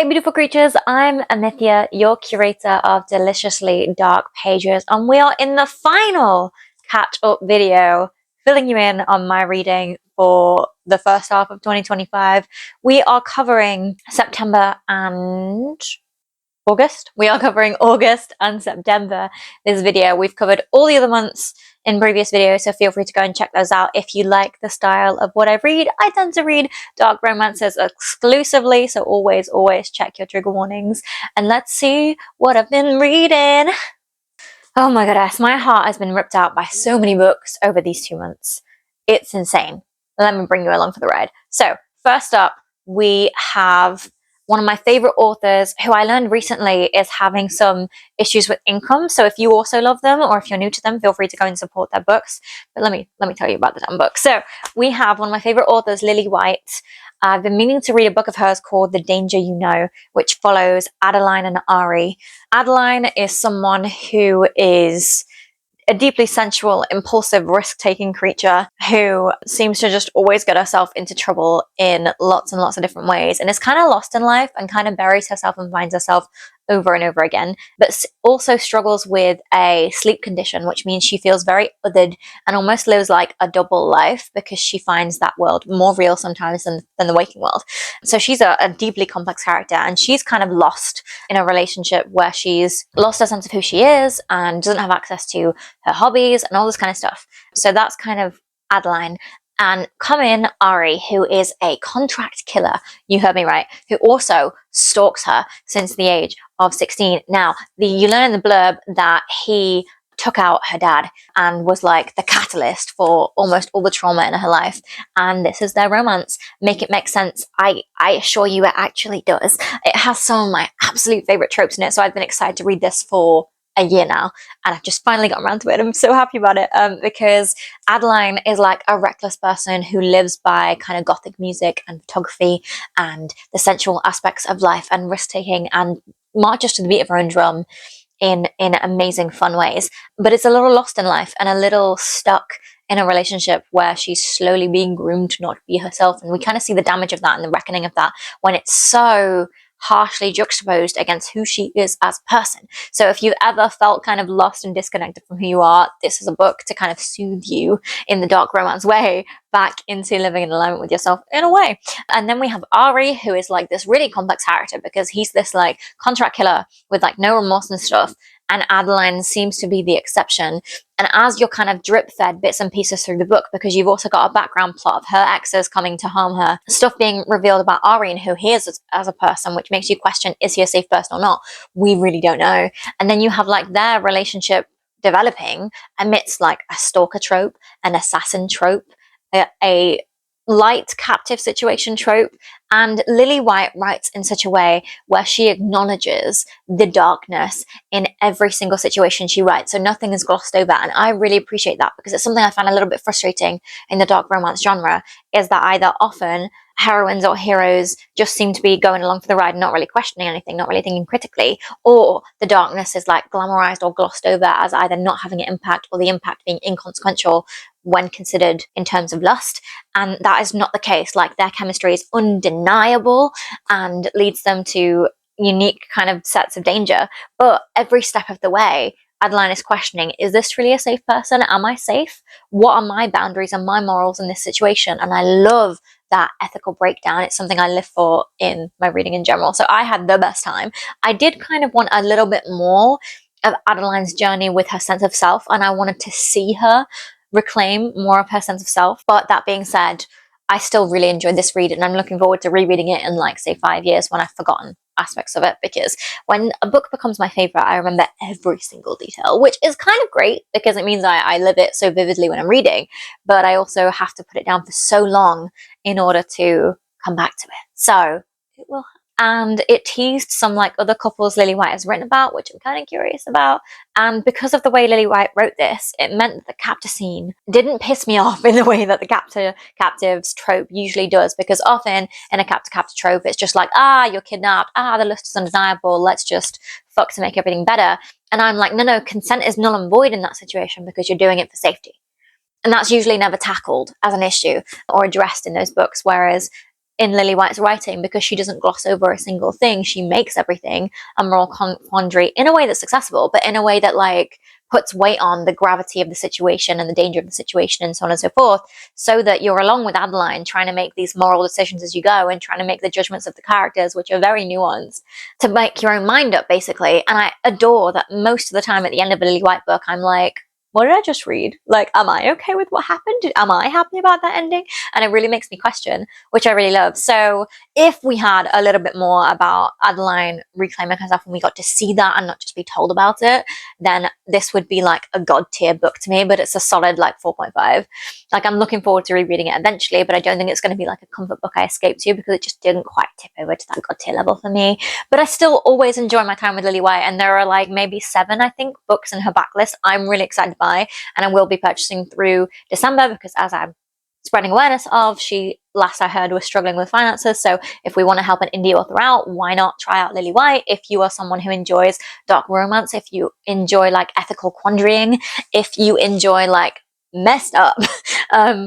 Hey beautiful creatures, I'm Amithia, your curator of deliciously dark pages, and we are in the final catch-up video, filling you in on my reading for the first half of 2025. We are covering September and August. We are covering August and September this video. We've covered all the other months in previous videos, so feel free to go and check those out if you like the style of what I read. I tend to read dark romances exclusively, so always check your trigger warnings. And let's see what I've been reading. Oh my goodness, my heart has been ripped out by so many books over these 2 months. It's insane. Let me bring you along for the ride. So, first up, we have one of my favorite authors who I learned recently is having some issues with income. So if you also love them or if you're new to them, feel free to go and support their books. But let me tell you about the damn book. So we have one of my favorite authors, Lily White. I've been meaning to read a book of hers called The Danger You Know, which follows Adeline and Ari. Adeline is someone who is a deeply sensual, impulsive, risk-taking creature who seems to just always get herself into trouble in lots and lots of different ways, and is kind of lost in life and kind of buries herself and finds herself over and over again, but also struggles with a sleep condition, which means she feels very othered and almost lives like a double life because she finds that world more real sometimes than the waking world. So she's a deeply complex character, and she's kind of lost in a relationship where she's lost her sense of who she is and doesn't have access to her hobbies and all this kind of stuff. So that's kind of Adeline. And come in Ari, who is a contract killer, you heard me right, who also stalks her since the age of 16. Now, you learn in the blurb that he took out her dad and was like the catalyst for almost all the trauma in her life. And this is their romance. Make it make sense. I assure you it actually does. It has some of my absolute favorite tropes in it, so I've been excited to read this for a year now, and I've just finally got around to it. I'm so happy about it because Adeline is like a reckless person who lives by kind of gothic music and photography and the sensual aspects of life and risk-taking and marches to the beat of her own drum in amazing fun ways, but it's a little lost in life and a little stuck in a relationship where she's slowly being groomed to not be herself, and we kind of see the damage of that and the reckoning of that when it's so harshly juxtaposed against who she is as a person. So if you've ever felt kind of lost and disconnected from who you are, this is a book to kind of soothe you in the dark romance way back into living in alignment with yourself in a way. And then we have Ari, who is like this really complex character because he's this like contract killer with like no remorse and stuff, and Adeline seems to be the exception. And as you're kind of drip fed bits and pieces through the book, because you've also got a background plot of her exes coming to harm her, stuff being revealed about Ari and who he is as a person, which makes you question, is he a safe person or not? We really don't know. And then you have like their relationship developing amidst like a stalker trope, an assassin trope, a light captive situation trope. And Lily White writes in such a way where she acknowledges the darkness in every single situation she writes, so nothing is glossed over. And I really appreciate that because it's something I find a little bit frustrating in the dark romance genre, is that either often heroines or heroes just seem to be going along for the ride, not really questioning anything, not really thinking critically, or the darkness is like glamorized or glossed over as either not having an impact or the impact being inconsequential when considered in terms of lust. And that is not the case. Like, their chemistry is undeniable and leads them to unique kind of sets of danger, but every step of the way Adeline is questioning, is this really a safe person? Am I safe? What are my boundaries and my morals in this situation? And I love that ethical breakdown. It's something I live for in my reading in general. So I had the best time. I did kind of want a little bit more of Adeline's journey with her sense of self, and I wanted to see her reclaim more of her sense of self. But that being said, I still really enjoyed this read, and I'm looking forward to rereading it in like say 5 years when I've forgotten aspects of it, because when a book becomes my favorite, I remember every single detail, which is kind of great because it means I live it so vividly when I'm reading, but I also have to put it down for so long in order to come back to it. So it will happen. And it teased some like other couples Lily White has written about, which I'm kind of curious about. And because of the way Lily White wrote this, it meant that the captor scene didn't piss me off in the way that the captives trope usually does. Because often in a captor trope, it's just like, you're kidnapped, the lust is undeniable, let's just fuck to make everything better. And I'm like, no, consent is null and void in that situation because you're doing it for safety. And that's usually never tackled as an issue or addressed in those books. Whereas in Lily White's writing, because she doesn't gloss over a single thing. She makes everything a moral quandary in a way that's accessible, but in a way that like puts weight on the gravity of the situation and the danger of the situation and so on and so forth, so that you're along with Adeline trying to make these moral decisions as you go and trying to make the judgments of the characters, which are very nuanced, to make your own mind up, basically. And I adore that most of the time at the end of a Lily White book, I'm like, what did I just read? Like, am I okay with what happened? Am I happy about that ending? And it really makes me question, which I really love. So if we had a little bit more about Adeline reclaiming herself and we got to see that and not just be told about it, then this would be like a god tier book to me, but it's a solid like 4.5. Like, I'm looking forward to rereading it eventually, but I don't think it's going to be like a comfort book I escaped to, because it just didn't quite tip over to that god tier level for me. But I still always enjoy my time with Lily White, and there are like maybe 7, I think, books in her backlist I'm really excited by, and I will be purchasing through December, because as I'm spreading awareness of, she, last I heard, was struggling with finances. So if we want to help an indie author out, why not try out Lily White? If you are someone who enjoys dark romance, if you enjoy like ethical quandarying, if you enjoy like messed up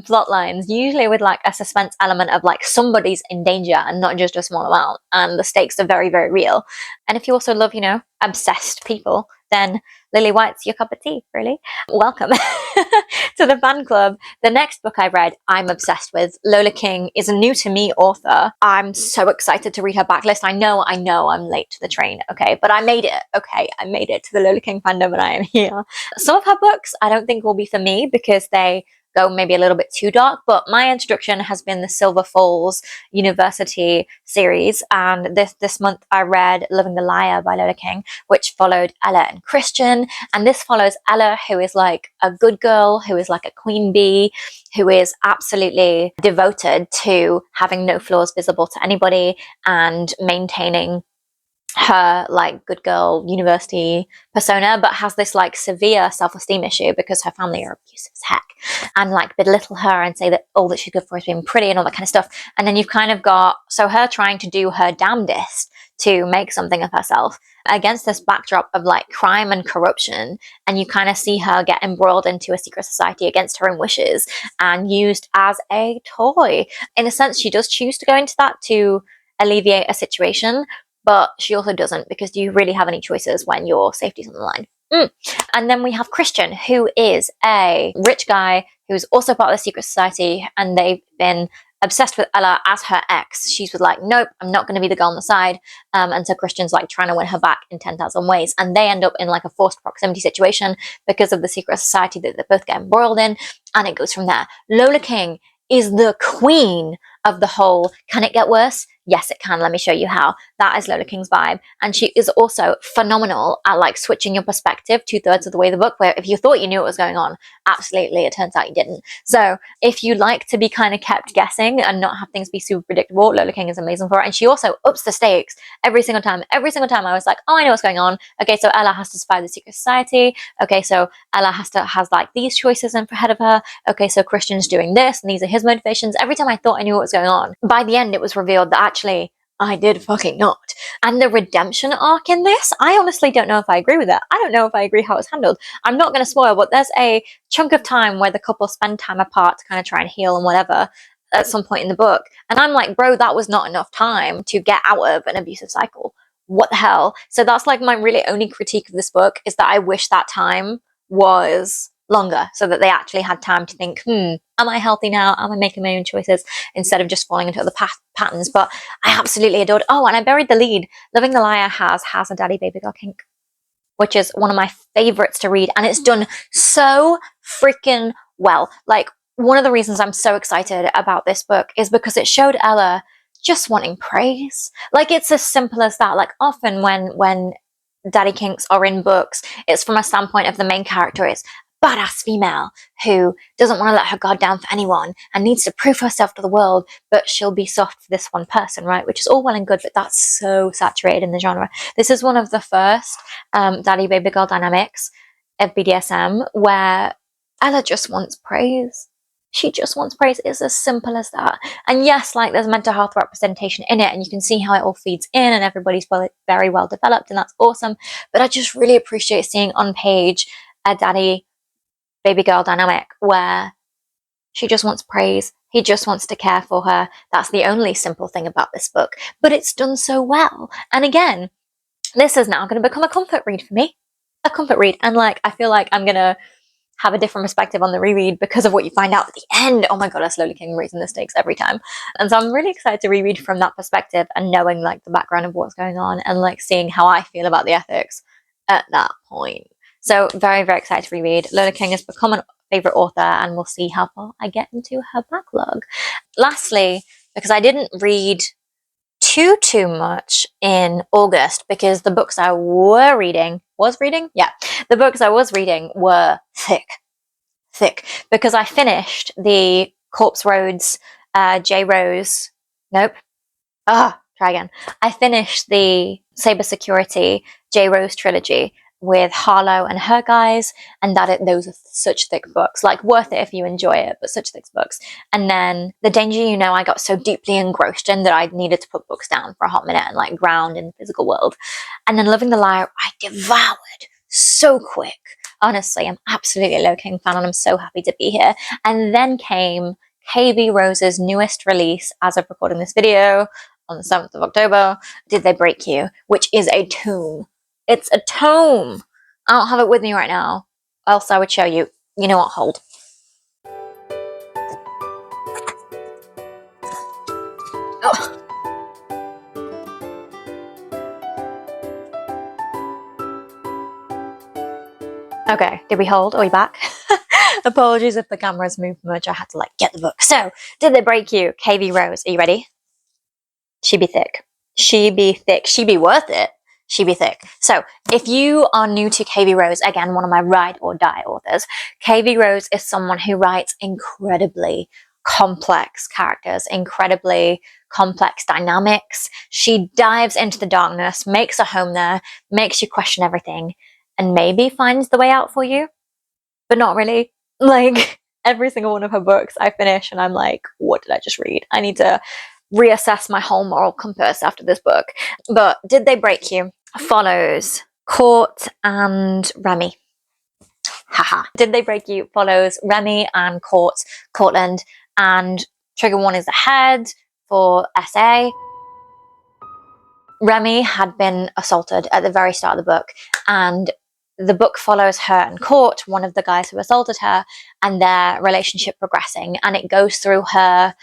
plot lines, usually with like a suspense element of like somebody's in danger and not just a small amount, and the stakes are very, very real. And if you also love, you know, obsessed people, then Lily White's your cup of tea, really. Welcome to the fan club. The next book I read, I'm obsessed with. Lola King is a new to me author. I'm so excited to read her backlist. I know I'm late to the train, okay? But I made it, okay? I made it to the Lola King fandom and I am here. Some of her books I don't think will be for me because they go maybe a little bit too dark, but my introduction has been the Silver Falls University series, and this month I read Loving the Liar by Lola King, which followed Ella and Christian, and this follows Ella, who is like a good girl, who is like a queen bee, who is absolutely devoted to having no flaws visible to anybody and maintaining her like good girl university persona, but has this like severe self-esteem issue because her family are abusive as heck and like belittle her and say that all that she's good for is being pretty and all that kind of stuff. And then you've kind of got, so her trying to do her damnedest to make something of herself against this backdrop of like crime and corruption, and you kind of see her get embroiled into a secret society against her own wishes and used as a toy. In a sense, she does choose to go into that to alleviate a situation, but she also doesn't, because do you really have any choices when your safety's on the line? And then we have Christian, who is a rich guy who's also part of the secret society, and they've been obsessed with Ella as her ex. She's like, nope, I'm not going to be the girl on the side. And so Christian's like trying to win her back in 10,000 ways. And they end up in like a forced proximity situation because of the secret society that they both get embroiled in. And it goes from there. Lola King is the queen of the whole, can it get worse? Yes, it can. Let me show you how. That is Lola King's vibe. And she is also phenomenal at like switching your perspective 2/3 of the way the book, where if you thought you knew what was going on, absolutely, it turns out you didn't. So if you like to be kind of kept guessing and not have things be super predictable, Lola King is amazing for it. And she also ups the stakes every single time. Every single time I was like, oh, I know what's going on. Okay, so Ella has to survive the secret society. Okay, so Ella has like these choices ahead of her. Okay, so Christian's doing this and these are his motivations. Every time I thought I knew what was going on, by the end it was revealed that actually I did fucking not. And the redemption arc in this, I honestly don't know if I agree with it. I don't know if I agree how it's handled. I'm not going to spoil, but there's a chunk of time where the couple spend time apart to kind of try and heal and whatever at some point in the book. And I'm like, bro, that was not enough time to get out of an abusive cycle. What the hell? So that's like my really only critique of this book, is that I wish that time was longer, so that they actually had time to think, am I healthy now? Am I making my own choices? Instead of just falling into other patterns. But I absolutely adored. Oh, and I buried the lead. Loving the Liar has a daddy baby girl kink, which is one of my favorites to read, and it's done so freaking well. Like, one of the reasons I'm so excited about this book is because it showed Ella just wanting praise. Like, it's as simple as that. Like, often when daddy kinks are in books, it's from a standpoint of the main character is badass female who doesn't want to let her guard down for anyone and needs to prove herself to the world, but she'll be soft for this one person, right? Which is all well and good, but that's so saturated in the genre. This is one of the first daddy baby girl dynamics of BDSM where Ella just wants praise. She just wants praise. It's as simple as that. And yes, like, there's mental health representation in it, and you can see how it all feeds in, and everybody's very well developed, and that's awesome. But I just really appreciate seeing on page a daddy baby girl dynamic where she just wants praise. He just wants to care for her. That's the only simple thing about this book. But it's done so well. And again, this is now going to become a comfort read for me. A comfort read. And like, I feel like I'm going to have a different perspective on the reread because of what you find out at the end. Oh my god, I slowly came raising the stakes every time. And so I'm really excited to reread from that perspective and knowing like the background of what's going on and like seeing how I feel about the ethics at that point. So very, very excited to reread. Lola King has become a favourite author and we'll see how far I get into her backlog. Lastly, because I didn't read too much in August because the books I was reading were thick because I finished the Corpse Roads J Rose try again. I finished the Saber Security J Rose trilogy with Harlow and her guys, and those are such thick books, like worth it if you enjoy it, but such thick books. And then The Danger You Know I got so deeply engrossed in that I needed to put books down for a hot minute and like ground in the physical world. And then Loving the Liar I devoured so quick. Honestly, I'm absolutely a Lola King fan and I'm so happy to be here. And then came KB Rose's newest release as of recording this video on the 7th of October, Did They Break You, which is a tome. It's a tome. I don't have it with me right now, else I would show you. You know what, hold. Oh. Okay, did we hold? Are we back? Apologies if the camera's moved much, I had to like get the book. So, Did They Break You, KB Rose, are you ready? She be thick. She be thick. She be worth it. She be thick. So, if you are new to KB Rose, again, one of my ride or die authors, KB Rose is someone who writes incredibly complex characters, incredibly complex dynamics. She dives into the darkness, makes a home there, makes you question everything, and maybe finds the way out for you, but not really. Like, every single one of her books I finish and I'm like, what did I just read? I need to reassess my whole moral compass after this book. But Did They Break You follows Court and Remy. Haha. Did They Break You follows Remy and Courtland, and trigger warning is ahead for SA. Remy had been assaulted at the very start of the book, and the book follows her and Court, one of the guys who assaulted her, and their relationship progressing, and it goes through her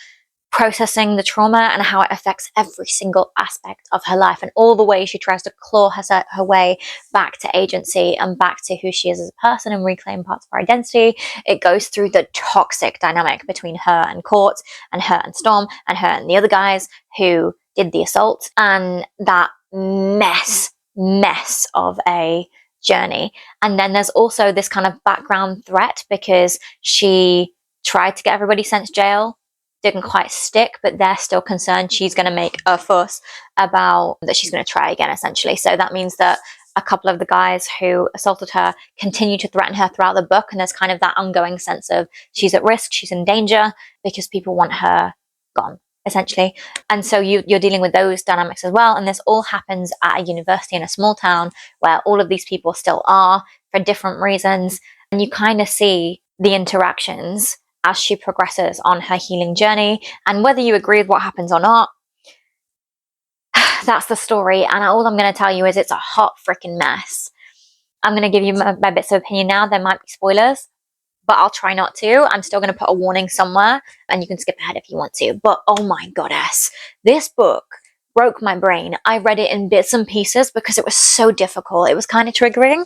processing the trauma and how it affects every single aspect of her life and all the ways she tries to claw her way back to agency and back to who she is as a person and reclaim parts of her identity. It goes through the toxic dynamic between her and Court and her and Storm and her and the other guys who did the assault, and that mess of a journey. And then there's also this kind of background threat because she tried to get everybody sent to jail, didn't quite stick, but they're still concerned she's going to make a fuss about that she's going to try again, essentially. So that means that a couple of the guys who assaulted her continue to threaten her throughout the book, and there's kind of that ongoing sense of she's at risk, she's in danger, because people want her gone, essentially. And so you're dealing with those dynamics as well, and this all happens at a university in a small town where all of these people still are for different reasons, and you kind of see the interactions as she progresses on her healing journey. And whether you agree with what happens or not, that's the story. And all I'm going to tell you is it's a hot freaking mess. I'm going to give you my bits of opinion now. There might be spoilers, but I'll try not to. I'm still going to put a warning somewhere, and you can skip ahead if you want to. But oh my goddess, this book broke my brain. I read it in bits and pieces because it was so difficult. It was kind of triggering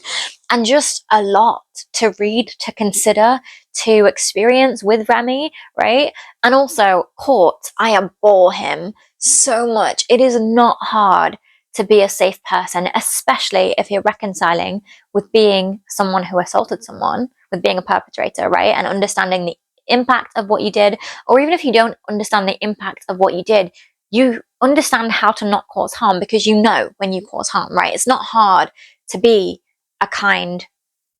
and just a lot to read, to consider, to experience with Remy, right? And also Court, I abhor him so much. It is not hard to be a safe person, especially if you're reconciling with being someone who assaulted someone, with being a perpetrator, right? And understanding the impact of what you did, or even if you don't understand the impact of what you did, you understand how to not cause harm because you know when you cause harm, right? It's not hard to be a kind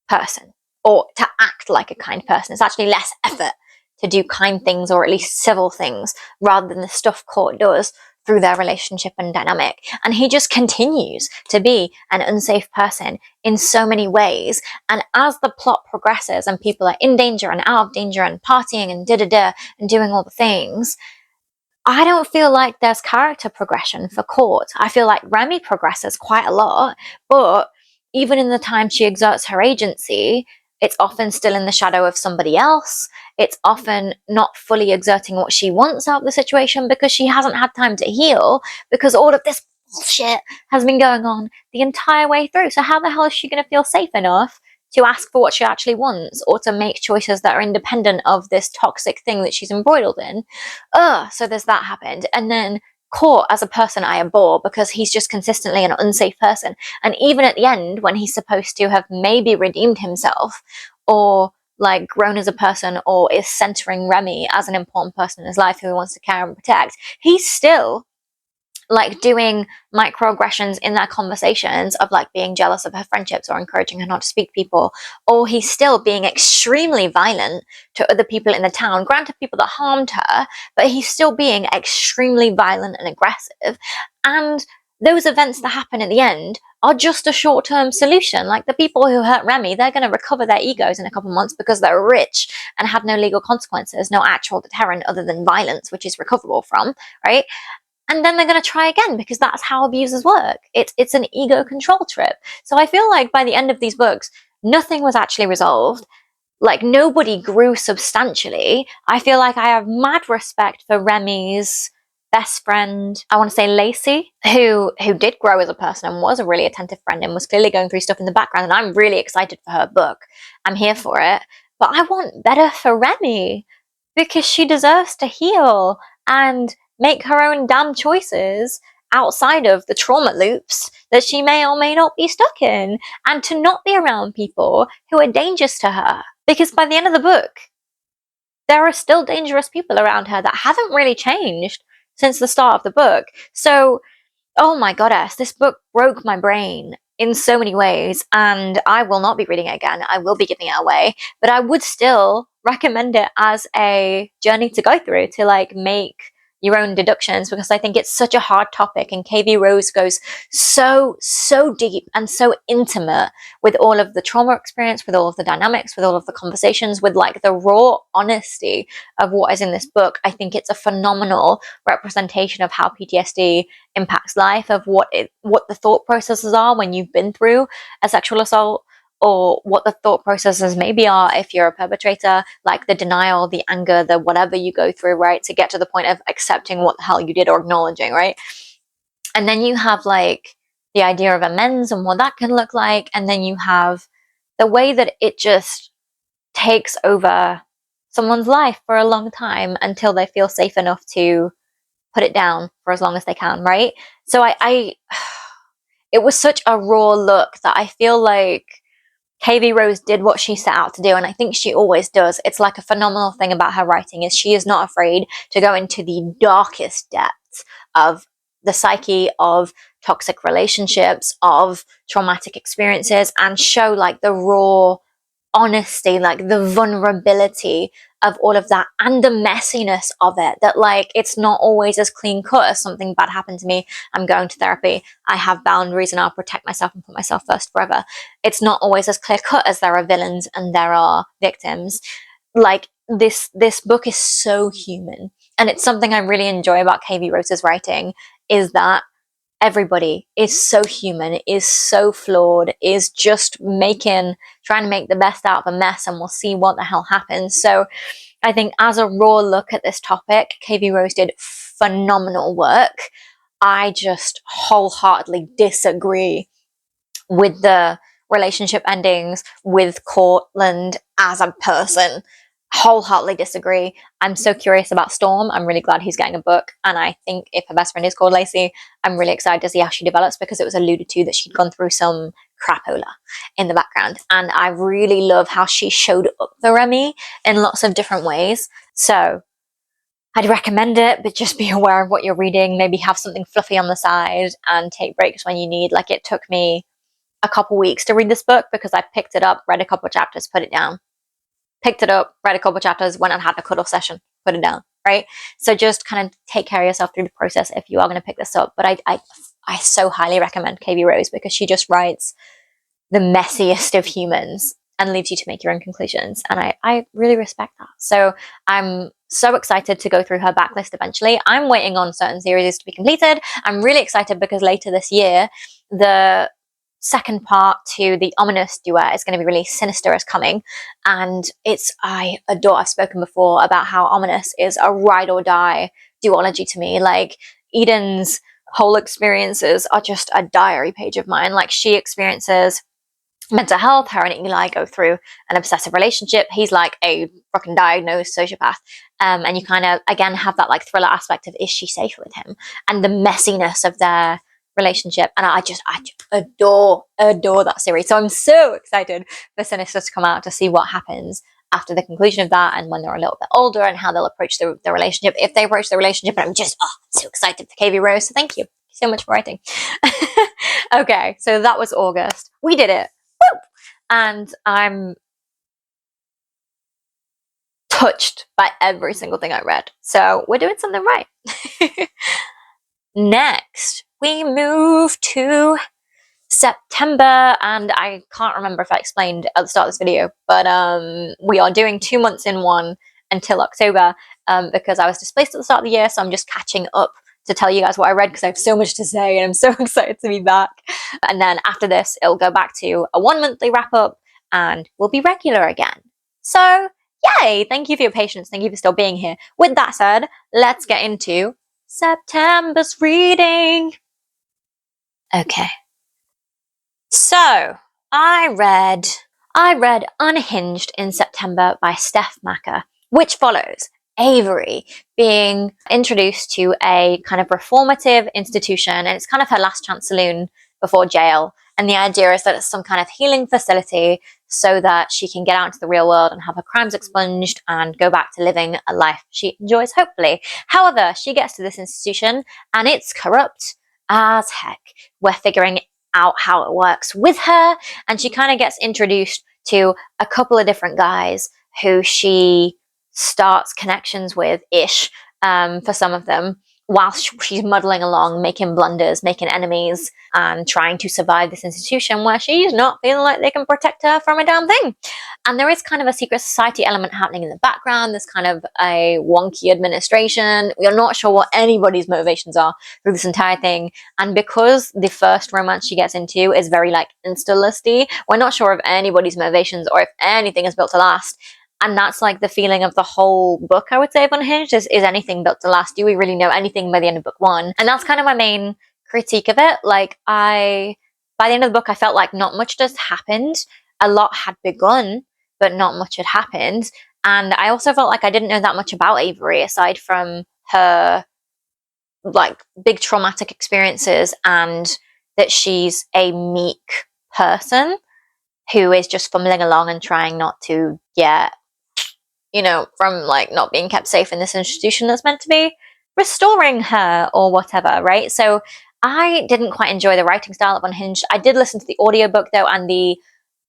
person or to act like a kind person. It's actually less effort to do kind things or at least civil things rather than the stuff Court does through their relationship and dynamic. And he just continues to be an unsafe person in so many ways. And as the plot progresses and people are in danger and out of danger and partying and da-da-da and doing all the things, I don't feel like there's character progression for Court. I feel like Remy progresses quite a lot, but even in the time she exerts her agency, it's often still in the shadow of somebody else. It's often not fully exerting what she wants out of the situation because she hasn't had time to heal, because all of this bullshit has been going on the entire way through. So how the hell is she going to feel safe enough to ask for what she actually wants, or to make choices that are independent of this toxic thing that she's embroiled in? So there's that happened. And then Court as a person I abhor, because he's just consistently an unsafe person. And even at the end, when he's supposed to have maybe redeemed himself, or like grown as a person, or is centering Remy as an important person in his life who he wants to care and protect, he's still like doing microaggressions in their conversations of like being jealous of her friendships or encouraging her not to speak to people, or he's still being extremely violent to other people in the town, granted people that harmed her, but he's still being extremely violent and aggressive. And those events that happen at the end are just a short-term solution. Like the people who hurt Remy, they're going to recover their egos in a couple of months because they're rich and have no legal consequences, no actual deterrent other than violence, which is recoverable from, right? And then they're going to try again because that's how abusers work. It's an ego control trip. So I feel like by the end of these books, nothing was actually resolved. Like nobody grew substantially. I feel like I have mad respect for Remy's best friend, I want to say Lacey, who did grow as a person and was a really attentive friend and was clearly going through stuff in the background. And I'm really excited for her book. I'm here for it. But I want better for Remy because she deserves to heal and make her own damn choices outside of the trauma loops that she may or may not be stuck in, and to not be around people who are dangerous to her. Because by the end of the book, there are still dangerous people around her that haven't really changed since the start of the book. So, oh my goddess, this book broke my brain in so many ways, and I will not be reading it again. I will be giving it away, but I would still recommend it as a journey to go through, to like make your own deductions, because I think it's such a hard topic, and KV Rose goes so deep and so intimate with all of the trauma experience, with all of the dynamics, with all of the conversations, with like the raw honesty of what is in this book. I think it's a phenomenal representation of how PTSD impacts life, of what the thought processes are when you've been through a sexual assault, or what the thought processes maybe are if you're a perpetrator, like the denial, the anger, the whatever you go through, right, to get to the point of accepting what the hell you did or acknowledging, right? And then you have like the idea of amends and what that can look like, and then you have the way that it just takes over someone's life for a long time until they feel safe enough to put it down for as long as they can, right? So I it was such a raw look that I feel like KV Rose did what she set out to do, and I think she always does. It's like a phenomenal thing about her writing is she is not afraid to go into the darkest depths of the psyche, of toxic relationships, of traumatic experiences, and show like the raw honesty, like the vulnerability of all of that, and the messiness of it, that like it's not always as clean cut as something bad happened to me, I'm going to therapy, I have boundaries, and I'll protect myself and put myself first forever. It's not always as clear cut as there are villains and there are victims. Like this book is so human, and it's something I really enjoy about KV Rose's writing, is that everybody is so human, is so flawed, is just trying to make the best out of a mess, and we'll see what the hell happens. So I think as a raw look at this topic, KV Rose did phenomenal work. I just wholeheartedly disagree with the relationship endings with Cortland as a person. Wholeheartedly disagree. I'm so curious about Storm. I'm really glad he's getting a book, and I think if her best friend is called Lacey, I'm really excited to see how she develops, because it was alluded to that she'd gone through some crapola in the background, and I really love how she showed up for Remy in lots of different ways. So I'd recommend it, but just be aware of what you're reading. Maybe have something fluffy on the side and take breaks when you need. Like it took me a couple weeks to read this book because I picked it up, read a couple chapters, put it down. Picked it up, read a couple chapters, went and had a cuddle session, put it down. right? So just kind of take care of yourself through the process if you are going to pick this up. But I so highly recommend KV Rose because she just writes the messiest of humans and leaves you to make your own conclusions. And I really respect that. So I'm so excited to go through her backlist eventually. I'm waiting on certain series to be completed. I'm really excited because later this year, the second part to the Ominous duet is going to be released. Sinister is coming. And I adore, I've spoken before about how Ominous is a ride or die duology to me. Like, Eden's whole experiences are just a diary page of mine. Like, she experiences mental health. Her and Eli go through an obsessive relationship. He's like a fucking diagnosed sociopath. And you kind of, again, have that like thriller aspect of, is she safe with him? And the messiness of their relationship. And I just adore that series. So I'm so excited for Sinister to come out to see what happens after the conclusion of that, and when they're a little bit older, and how they'll approach the relationship, if they approach the relationship. And I'm just, so excited for KV Rose. So thank you so much for writing. Okay, so that was August. We did it. Woo! And I'm touched by every single thing I read. So we're doing something right. Next, we move to September, and I can't remember if I explained at the start of this video, but we are doing 2 months in one until October, because I was displaced at the start of the year, so I'm just catching up to tell you guys what I read because I have so much to say and I'm so excited to be back. And then after this, it'll go back to a 1 monthly wrap up and we'll be regular again. So yay! Thank you for your patience. Thank you for still being here. With that said, let's get into September's reading. Okay. So I read Unhinged in September by Steph Macker, which follows Avery being introduced to a kind of reformative institution, and it's kind of her last chance saloon before jail. And the idea is that it's some kind of healing facility so that she can get out into the real world and have her crimes expunged and go back to living a life she enjoys, hopefully. However, she gets to this institution and it's corrupt as heck. We're figuring out how it works with her, and she kind of gets introduced to a couple of different guys who she starts connections with ish, for some of them, whilst she's muddling along, making blunders, making enemies, and trying to survive this institution where she's not feeling like they can protect her from a damn thing. And there is kind of a secret society element happening in the background. There's kind of a wonky administration. We're not sure what anybody's motivations are through this entire thing. And because the first romance she gets into is very like insta-listy, we're not sure of anybody's motivations or if anything is built to last. And that's like the feeling of the whole book, I would say, of Unhinged, is anything built to last? Do we really know anything by the end of book one? And that's kind of my main critique of it. Like, by the end of the book, I felt like not much just happened. A lot had begun, but not much had happened. And I also felt like I didn't know that much about Avery, aside from her like big traumatic experiences, and that she's a meek person who is just fumbling along and trying not to get, from like not being kept safe in this institution that's meant to be restoring her or whatever, right? So I didn't quite enjoy the writing style of Unhinged. I did listen to the audiobook though, and the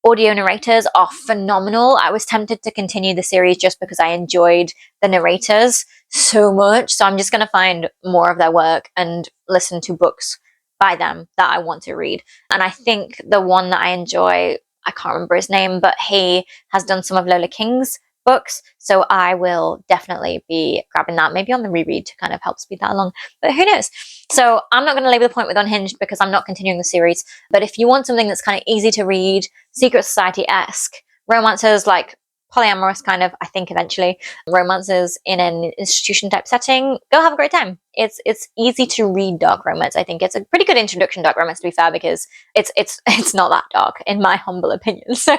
audio narrators are phenomenal. I was tempted to continue the series just because I enjoyed the narrators so much. So I'm just going to find more of their work and listen to books by them that I want to read. And I think the one that I enjoy, I can't remember his name, but he has done some of Lola King's books, so I will definitely be grabbing that, maybe on the reread to kind of help speed that along, but who knows. So I'm not going to label the point with Unhinged because I'm not continuing the series, but if you want something that's kind of easy to read, secret society-esque romances, like polyamorous kind of, I think eventually, romances in an institution type setting, go have a great time. It's easy to read dark romance. I think it's a pretty good introduction to dark romance, to be fair, because it's not that dark in my humble opinion. So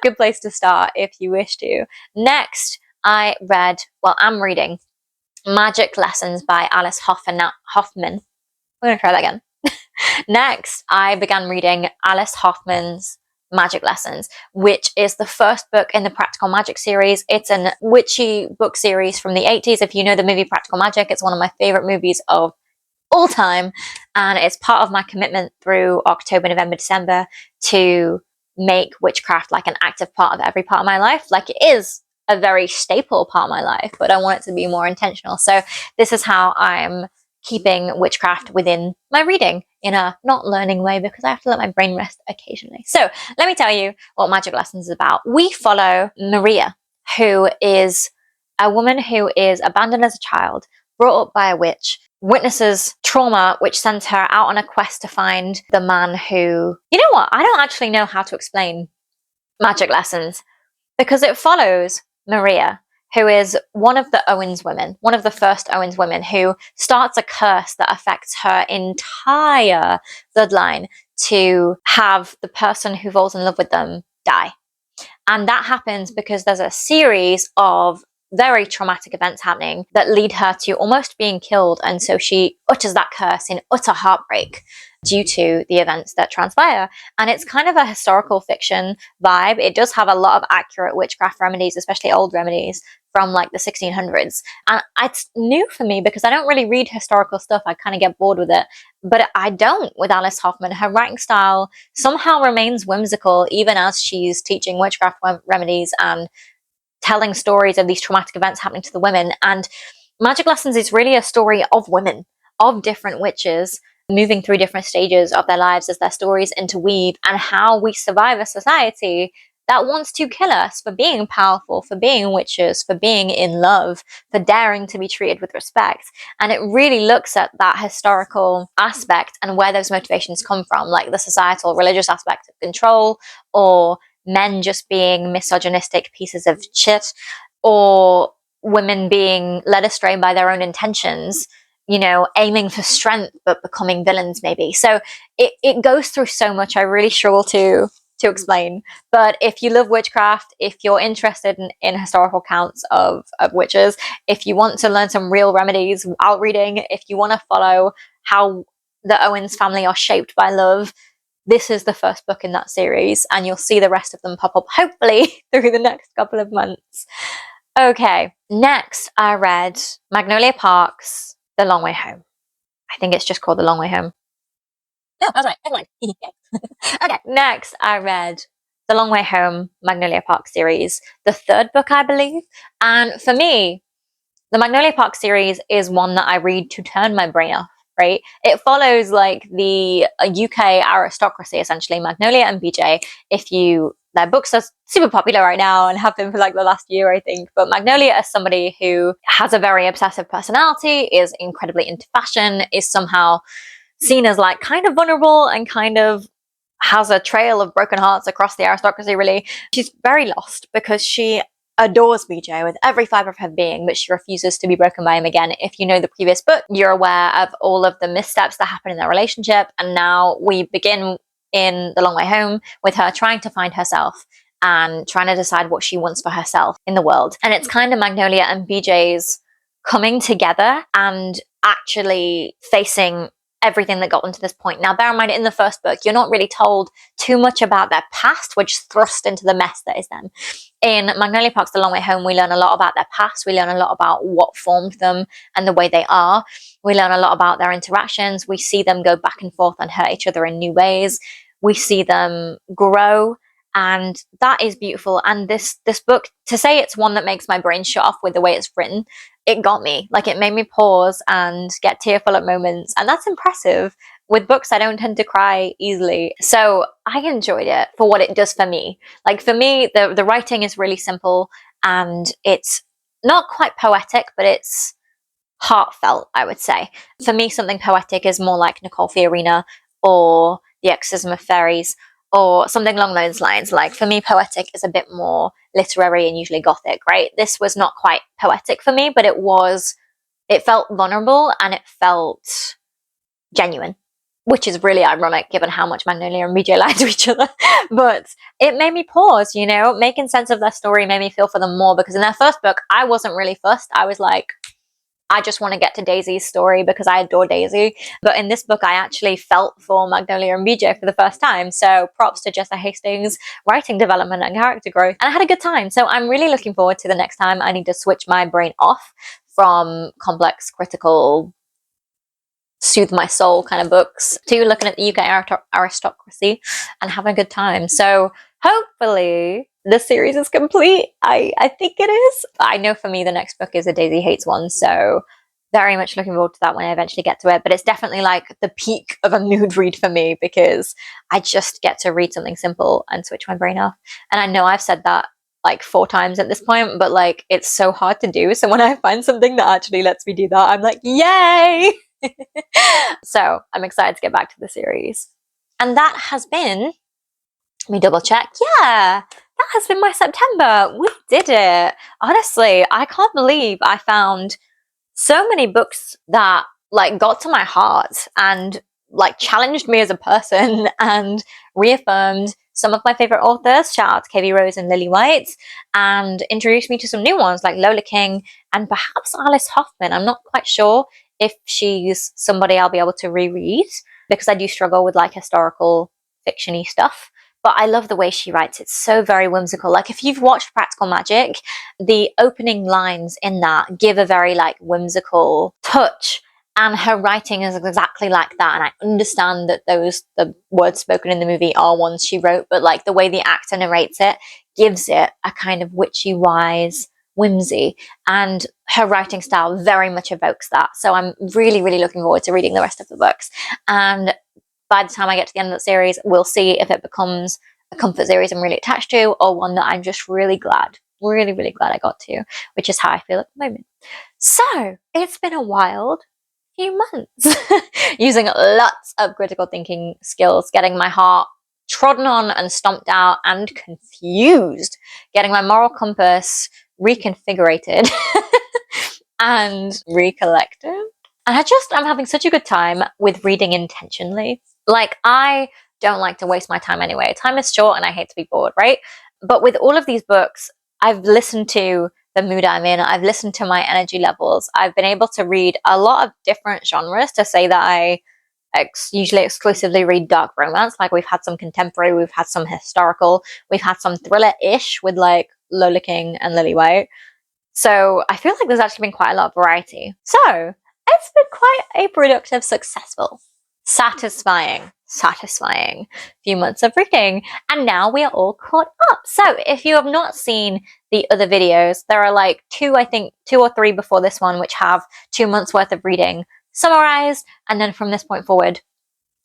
good place to start if you wish to. Next, I'm reading Magic Lessons by Alice Hoffman. We're gonna try that again. Next, I began reading Alice Hoffman's Magic Lessons, which is the first book in the Practical Magic series. It's an witchy book series from the 80s. If you know the movie Practical Magic, it's one of my favorite movies of all time, and it's part of my commitment through October, November, December to make witchcraft like an active part of every part of my life, like it is a very staple part of my life, but I want it to be more intentional. So this is how I'm keeping witchcraft within my reading in a not learning way, because I have to let my brain rest occasionally. So let me tell you what Magic Lessons is about. We follow Maria, who is a woman who is abandoned as a child, brought up by a witch, witnesses trauma, which sends her out on a quest to find the man who, you know what, I don't actually know how to explain Magic Lessons, because it follows Maria, who is one of the Owens women, one of the first Owens women, who starts a curse that affects her entire bloodline to have the person who falls in love with them die. And that happens because there's a series of very traumatic events happening that lead her to almost being killed. And so she utters that curse in utter heartbreak due to the events that transpire. And it's kind of a historical fiction vibe. It does have a lot of accurate witchcraft remedies, especially old remedies from like the 1600s. And it's new for me because I don't really read historical stuff. I kind of get bored with it. But I don't with Alice Hoffman. Her writing style somehow remains whimsical, even as she's teaching witchcraft remedies and telling stories of these traumatic events happening to the women. And Magic Lessons is really a story of women, of different witches, moving through different stages of their lives as their stories interweave, and how we survive a society that wants to kill us for being powerful, for being witches, for being in love, for daring to be treated with respect. And it really looks at that historical aspect and where those motivations come from, like the societal religious aspect of control, or men just being misogynistic pieces of shit, or women being led astray by their own intentions, you know, aiming for strength but becoming villains maybe. So it goes through so much. I really struggle to explain. But if you love witchcraft, if you're interested in historical accounts of witches, if you want to learn some real remedies while reading, if you want to follow how the Owens family are shaped by love, this is the first book in that series, and you'll see the rest of them pop up hopefully through the next couple of months. Okay, next I read Magnolia Park's The Long Way Home. I think it's just called The Long Way Home. No, that's right. Never mind. Okay, next I read The Long Way Home, Magnolia Park series, the third book, I believe. And for me, the Magnolia Park series is one that I read to turn my brain off, right? It follows like the UK aristocracy, essentially, Magnolia and BJ. Their books are super popular right now and have been for like the last year, I think. But Magnolia is somebody who has a very obsessive personality, is incredibly into fashion, is somehow seen as like kind of vulnerable and kind of has a trail of broken hearts across the aristocracy, really. She's very lost because she adores BJ with every fiber of her being, but she refuses to be broken by him again. If you know the previous book, you're aware of all of the missteps that happen in their relationship, and now we begin in The Long Way Home with her trying to find herself and trying to decide what she wants for herself in the world. And it's kind of Magnolia and BJ's coming together and actually facing everything that got them to this point. Now, bear in mind, in the first book, you're not really told too much about their past. We're just thrust into the mess that is them. In Magnolia Park's The Long Way Home, we learn a lot about their past. We learn a lot about what formed them and the way they are. We learn a lot about their interactions. We see them go back and forth and hurt each other in new ways. We see them grow, and that is beautiful. And this book, to say it's one that makes my brain shut off with the way it's written, it got me. Like, it made me pause and get tearful at moments, and that's impressive. With books, I don't tend to cry easily, so I enjoyed it for what it does for me. Like, for me, the writing is really simple, and it's not quite poetic, but it's heartfelt, I would say. For me, something poetic is more like Nicole Fiorina or The Exorcism of Fairies, or something along those lines. Like, for me, poetic is a bit more literary and usually gothic, right? This was not quite poetic for me, but it felt vulnerable and it felt genuine, which is really ironic given how much Magnolia and BJ lie to each other. But it made me pause, you know, making sense of their story made me feel for them more, because in their first book, I wasn't really fussed. I was like, I just want to get to Daisy's story because I adore Daisy. But in this book, I actually felt for Magnolia and BJ for the first time. So props to Jessa Hastings' writing development and character growth. And I had a good time. So I'm really looking forward to the next time I need to switch my brain off from complex, critical, soothe my soul kind of books to looking at the UK aristocracy and having a good time. So hopefully the series is complete. I think it is. I know for me the next book is a Daisy Hates one, so very much looking forward to that when I eventually get to it. But it's definitely like the peak of a mood read for me because I just get to read something simple and switch my brain off. And I know I've said that like 4 times at this point, but like it's so hard to do. So when I find something that actually lets me do that, I'm like, yay! So I'm excited to get back to the series. And that has been, let me double check. Yeah, that has been my September. We did it. Honestly, I can't believe I found so many books that like got to my heart and like challenged me as a person and reaffirmed some of my favorite authors. Shout out to KV Rose and Lily White, and introduced me to some new ones like Lola King and perhaps Alice Hoffman. I'm not quite sure if she's somebody I'll be able to reread because I do struggle with like historical fiction-y stuff. But I love the way she writes. It's so very whimsical. Like if you've watched Practical Magic, the opening lines in that give a very like whimsical touch. And her writing is exactly like that. And I understand that the words spoken in the movie are ones she wrote, but like the way the actor narrates it gives it a kind of witchy wise whimsy. And her writing style very much evokes that. So I'm really, really looking forward to reading the rest of the books. And by the time I get to the end of the series, we'll see if it becomes a comfort series I'm really attached to or one that I'm just really glad I got to, which is how I feel at the moment. So it's been a wild few months using lots of critical thinking skills, getting my heart trodden on and stomped out and confused, getting my moral compass reconfigurated and recollected. And I'm having such a good time with reading intentionally. Like, I don't like to waste my time anyway. Time is short and I hate to be bored, right? But with all of these books, I've listened to the mood I'm in. I've listened to my energy levels. I've been able to read a lot of different genres to say that I usually exclusively read dark romance. Like we've had some contemporary, we've had some historical, we've had some thriller-ish with like Lola King and Lily White. So I feel like there's actually been quite a lot of variety. So it's been quite a productive, successful, satisfying few months of reading. And now we are all caught up. So if you have not seen the other videos, there are like I think two or three before this one, which have 2 months worth of reading summarized. And then from this point forward,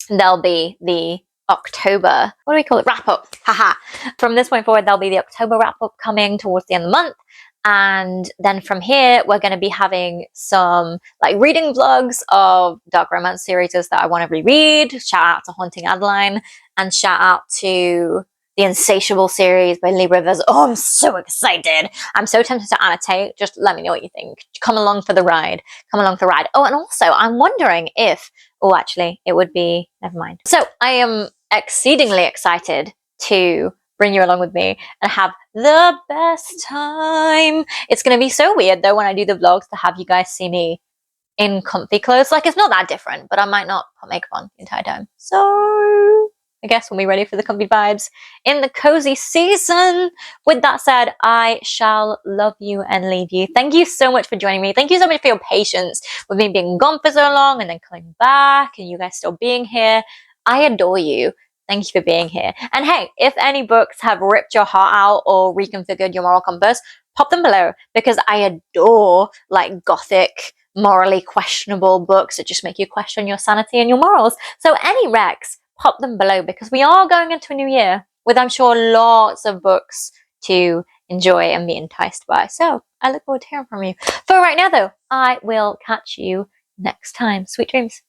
there'll be the October, what do we call it? Wrap up. Haha. From this point forward, there'll be the October wrap up coming towards the end of the month. And then from here, we're going to be having some like reading vlogs of dark romance series that I want to reread. Shout out to Haunting Adeline and shout out to the Insatiable series by Lee Rivers. Oh, I'm so excited. I'm so tempted to annotate. Just let me know what you think. Come along for the ride. Come along for the ride. Oh, and also I'm wondering if, oh, actually it would be, never mind. So I am exceedingly excited to bring you along with me and have the best time. It's going to be so weird though when I do the vlogs to have you guys see me in comfy clothes. Like it's not that different, but I might not put makeup on the entire time. So I guess we'll be ready for the comfy vibes in the cozy season. With that said, I shall love you and leave you. Thank you so much for joining me. Thank you so much for your patience with me being gone for so long and then coming back and you guys still being here. I adore you. Thank you for being here. And hey, if any books have ripped your heart out or reconfigured your moral compass, pop them below because I adore like gothic, morally questionable books that just make you question your sanity and your morals. So any recs, pop them below because we are going into a new year with, I'm sure, lots of books to enjoy and be enticed by. So I look forward to hearing from you. For right now though, I will catch you next time. Sweet dreams.